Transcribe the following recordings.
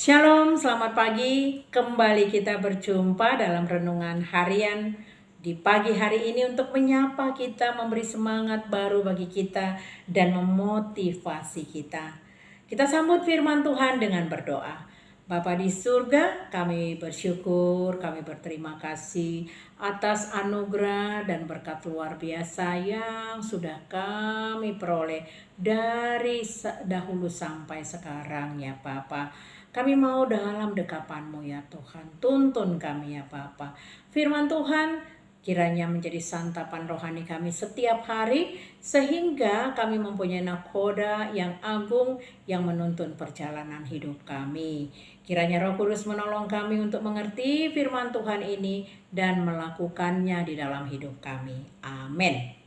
Shalom, selamat pagi. Kembali kita berjumpa dalam renungan harian di pagi hari ini untuk menyapa kita, memberi semangat baru bagi kita dan memotivasi kita. Kita sambut firman Tuhan dengan berdoa. Bapa di surga, kami bersyukur, kami berterima kasih atas anugerah dan berkat luar biasa yang sudah kami peroleh dari dahulu sampai sekarang ya Bapa. Kami mau dalam dekapan-Mu ya Tuhan. Tuntun kami ya Bapa. Firman Tuhan kiranya menjadi santapan rohani kami setiap hari, sehingga kami mempunyai nakoda yang agung yang menuntun perjalanan hidup kami. Kiranya Roh Kudus menolong kami untuk mengerti firman Tuhan ini dan melakukannya di dalam hidup kami. Amin.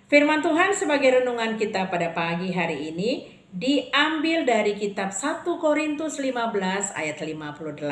Firman Tuhan sebagai renungan kita pada pagi hari ini diambil dari kitab 1 Korintus 15 ayat 58.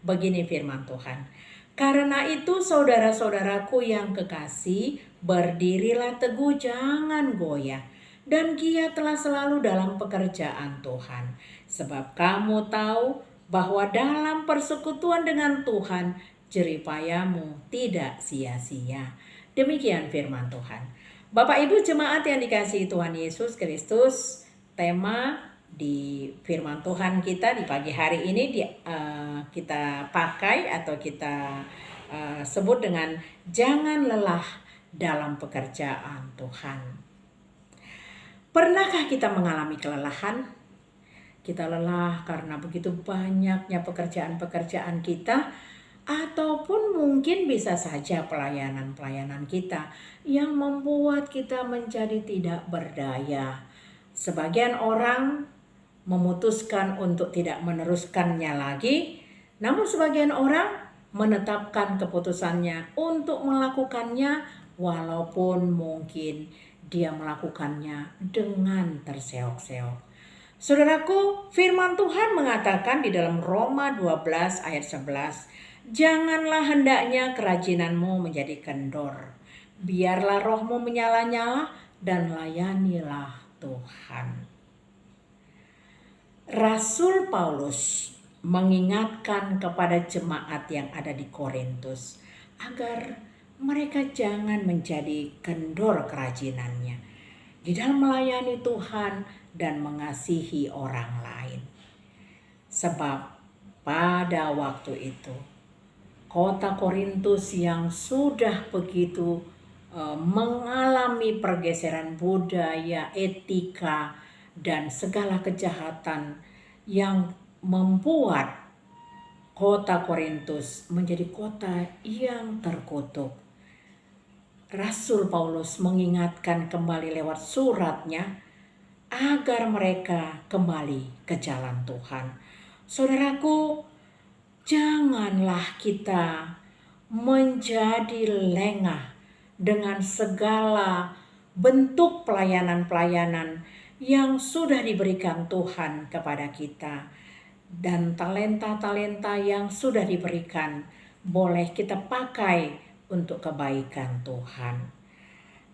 Begini firman Tuhan. Karena itu saudara-saudaraku yang kekasih, berdirilah teguh, jangan goyah, dan giatlah selalu dalam pekerjaan Tuhan. Sebab kamu tahu bahwa dalam persekutuan dengan Tuhan, jeripayamu tidak sia-sia. Demikian firman Tuhan. Bapak Ibu jemaat yang dikasihi Tuhan Yesus Kristus, tema di firman Tuhan kita di pagi hari ini kita pakai atau kita sebut dengan jangan lelah dalam pekerjaan Tuhan. Pernahkah kita mengalami kelelahan? Kita lelah karena begitu banyaknya pekerjaan-pekerjaan kita, ataupun mungkin bisa saja pelayanan-pelayanan kita yang membuat kita menjadi tidak berdaya. Sebagian orang memutuskan untuk tidak meneruskannya lagi, namun sebagian orang menetapkan keputusannya untuk melakukannya walaupun mungkin dia melakukannya dengan terseok-seok. Saudaraku, firman Tuhan mengatakan di dalam Roma 12 ayat 11, janganlah hendaknya kerajinanmu menjadi kendor. Biarlah rohmu menyala-nyala dan layanilah Tuhan. Rasul Paulus mengingatkan kepada jemaat yang ada di Korintus agar mereka jangan menjadi kendor kerajinannya di dalam melayani Tuhan dan mengasihi orang lain. Sebab pada waktu itu kota Korintus yang sudah begitu mengalami pergeseran budaya, etika, dan segala kejahatan yang membuat kota Korintus menjadi kota yang terkutuk. Rasul Paulus mengingatkan kembali lewat suratnya agar mereka kembali ke jalan Tuhan. Saudaraku, janganlah kita menjadi lengah dengan segala bentuk pelayanan-pelayanan yang sudah diberikan Tuhan kepada kita. Dan talenta-talenta yang sudah diberikan boleh kita pakai untuk kebaikan Tuhan.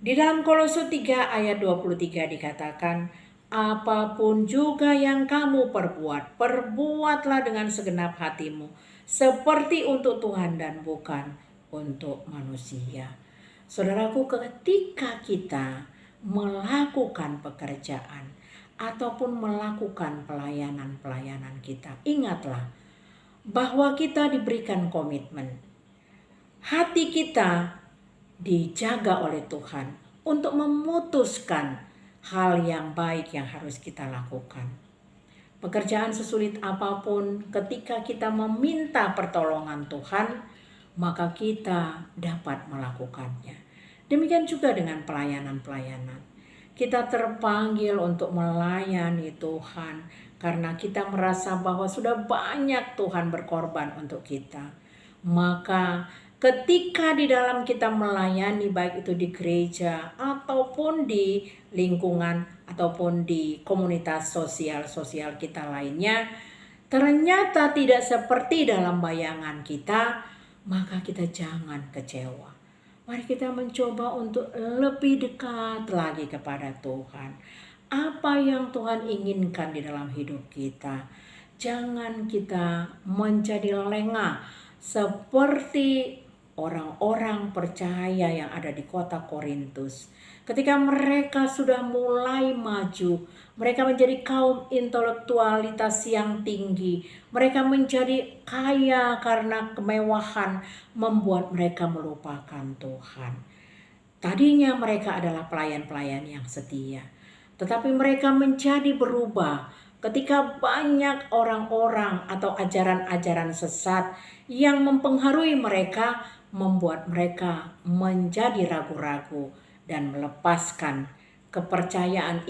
Di dalam Kolose 3 ayat 23 dikatakan, apapun juga yang kamu perbuat, perbuatlah dengan segenap hatimu, seperti untuk Tuhan dan bukan untuk manusia. Saudaraku, ketika kita melakukan pekerjaan ataupun melakukan pelayanan-pelayanan kita, ingatlah bahwa kita diberikan komitmen. Hati kita dijaga oleh Tuhan untuk memutuskan hal yang baik yang harus kita lakukan. Pekerjaan sesulit apapun, ketika kita meminta pertolongan Tuhan, maka kita dapat melakukannya. Demikian juga dengan pelayanan-pelayanan. Kita terpanggil untuk melayani Tuhan karena kita merasa bahwa sudah banyak Tuhan berkorban untuk kita. Maka ketika di dalam kita melayani, baik itu di gereja ataupun di lingkungan ataupun di komunitas sosial kita lainnya, ternyata tidak seperti dalam bayangan kita, maka kita jangan kecewa. Mari kita mencoba untuk lebih dekat lagi kepada Tuhan. Apa yang Tuhan inginkan di dalam hidup kita. Jangan kita menjadi lengah seperti orang-orang percaya yang ada di kota Korintus. Ketika mereka sudah mulai maju, mereka menjadi kaum intelektualitas yang tinggi. Mereka menjadi kaya karena kemewahan membuat mereka melupakan Tuhan. Tadinya mereka adalah pelayan-pelayan yang setia, tetapi mereka menjadi berubah ketika banyak orang-orang atau ajaran-ajaran sesat yang mempengaruhi mereka, membuat mereka menjadi ragu-ragu dan melepaskan kepercayaan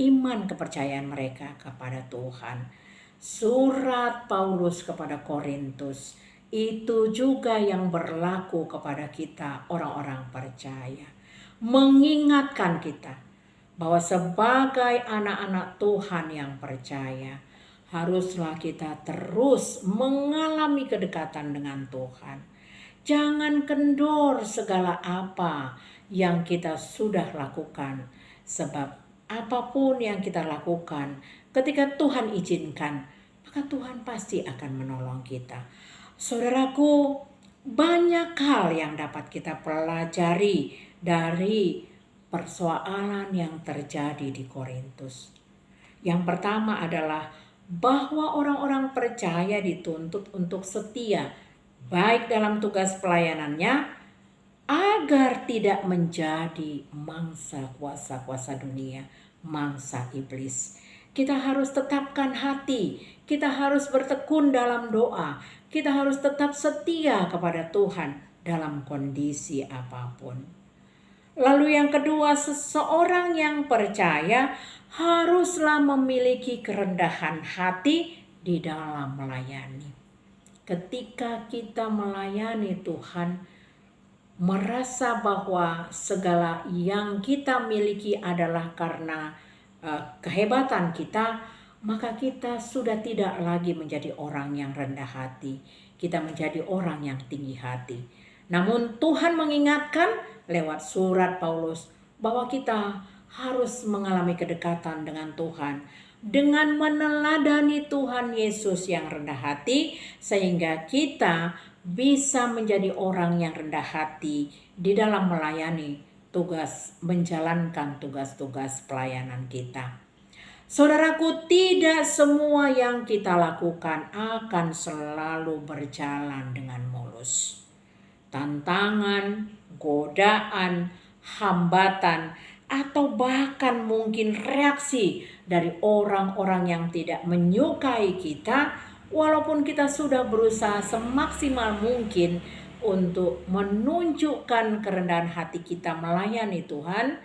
mereka kepada Tuhan. Surat Paulus kepada Korintus itu juga yang berlaku kepada kita orang-orang percaya. Mengingatkan kita bahwa sebagai anak-anak Tuhan yang percaya, haruslah kita terus mengalami kedekatan dengan Tuhan. Jangan kendor segala apa yang kita sudah lakukan, sebab apapun yang kita lakukan ketika Tuhan izinkan, maka Tuhan pasti akan menolong kita. Saudaraku, banyak hal yang dapat kita pelajari dari persoalan yang terjadi di Korintus. Yang pertama adalah bahwa orang-orang percaya dituntut untuk setia, baik dalam tugas pelayanannya, agar tidak menjadi mangsa kuasa-kuasa dunia, mangsa iblis. Kita harus tetapkan hati, kita harus bertekun dalam doa, kita harus tetap setia kepada Tuhan dalam kondisi apapun. Lalu yang kedua, seseorang yang percaya haruslah memiliki kerendahan hati di dalam melayani. Ketika kita melayani Tuhan, merasa bahwa segala yang kita miliki adalah karena kehebatan kita, maka kita sudah tidak lagi menjadi orang yang rendah hati. Kita menjadi orang yang tinggi hati. Namun Tuhan mengingatkan lewat surat Paulus bahwa kita harus mengalami kedekatan dengan Tuhan dengan meneladani Tuhan Yesus yang rendah hati, sehingga kita bisa menjadi orang yang rendah hati di dalam melayani menjalankan tugas-tugas pelayanan kita. Saudaraku, tidak semua yang kita lakukan akan selalu berjalan dengan mulus. Tantangan, godaan, hambatan, atau bahkan mungkin reaksi dari orang-orang yang tidak menyukai kita, walaupun kita sudah berusaha semaksimal mungkin untuk menunjukkan kerendahan hati kita melayani Tuhan,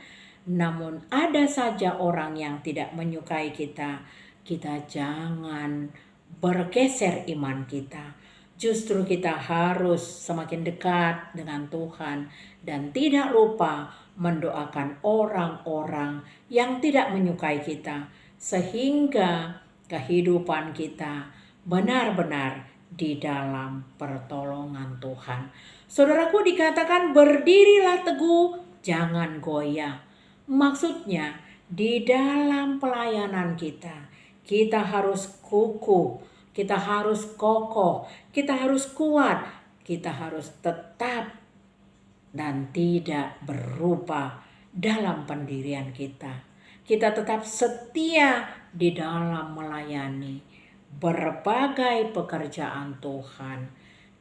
namun ada saja orang yang tidak menyukai kita. Kita jangan bergeser iman kita. Justru kita harus semakin dekat dengan Tuhan dan tidak lupa mendoakan orang-orang yang tidak menyukai kita, sehingga kehidupan kita benar-benar di dalam pertolongan Tuhan. Saudaraku, dikatakan berdirilah teguh, jangan goyah. Maksudnya di dalam pelayanan kita harus kukuh, kita harus kokoh, kita harus kuat, kita harus tetap dan tidak berubah dalam pendirian kita. Kita tetap setia di dalam melayani berbagai pekerjaan Tuhan.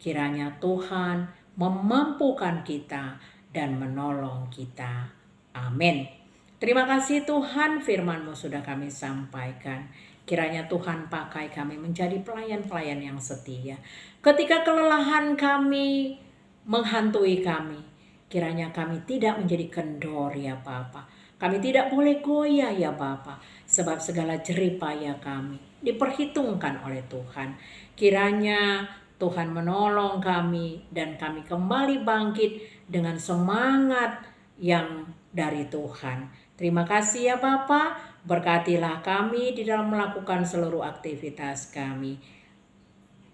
Kiranya Tuhan memampukan kita dan menolong kita. Amin. Terima kasih Tuhan, firman-Mu sudah kami sampaikan. Kiranya Tuhan pakai kami menjadi pelayan-pelayan yang setia. Ketika kelelahan kami menghantui kami, kiranya kami tidak menjadi kendor ya Bapa. Kami tidak boleh goyah ya Bapa, sebab segala jerih payah kami diperhitungkan oleh Tuhan. Kiranya Tuhan menolong kami dan kami kembali bangkit dengan semangat yang dari Tuhan. Terima kasih ya Bapa, berkatilah kami di dalam melakukan seluruh aktivitas kami.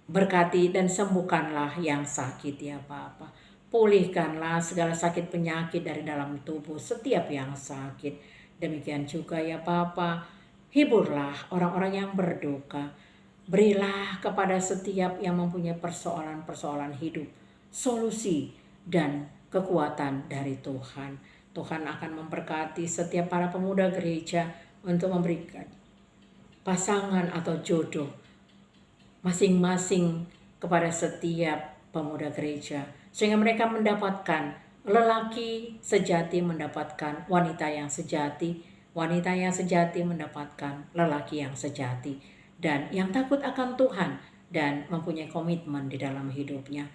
Berkati dan sembuhkanlah yang sakit ya Bapa. Pulihkanlah segala sakit penyakit dari dalam tubuh setiap yang sakit. Demikian juga ya Bapa, hiburlah orang-orang yang berduka. Berilah kepada setiap yang mempunyai persoalan-persoalan hidup solusi dan kekuatan dari Tuhan. Tuhan akan memberkati setiap para pemuda gereja untuk memberikan pasangan atau jodoh masing-masing kepada setiap pemuda gereja, sehingga mereka mendapatkan lelaki sejati, mendapatkan wanita yang sejati, wanita yang sejati mendapatkan lelaki yang sejati, dan yang takut akan Tuhan dan mempunyai komitmen di dalam hidupnya.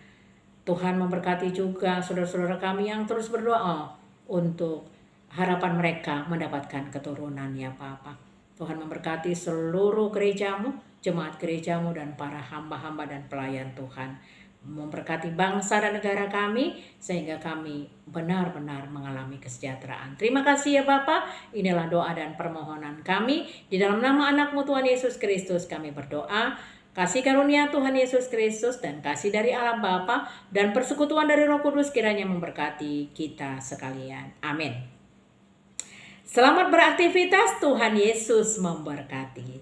Tuhan memberkati juga saudara-saudara kami yang terus berdoa untuk harapan mereka mendapatkan keturunan ya Bapa. Tuhan memberkati seluruh gerejamu, jemaat gerejamu, dan para hamba-hamba dan pelayan Tuhan. Memberkati bangsa dan negara kami sehingga kami benar-benar mengalami kesejahteraan. Terima kasih ya Bapa. Inilah doa dan permohonan kami. Di dalam nama anak-Mu Tuhan Yesus Kristus kami berdoa. Kasih karunia Tuhan Yesus Kristus dan kasih dari Allah Bapa dan persekutuan dari Roh Kudus kiranya memberkati kita sekalian. Amin. Selamat beraktivitas, Tuhan Yesus memberkati.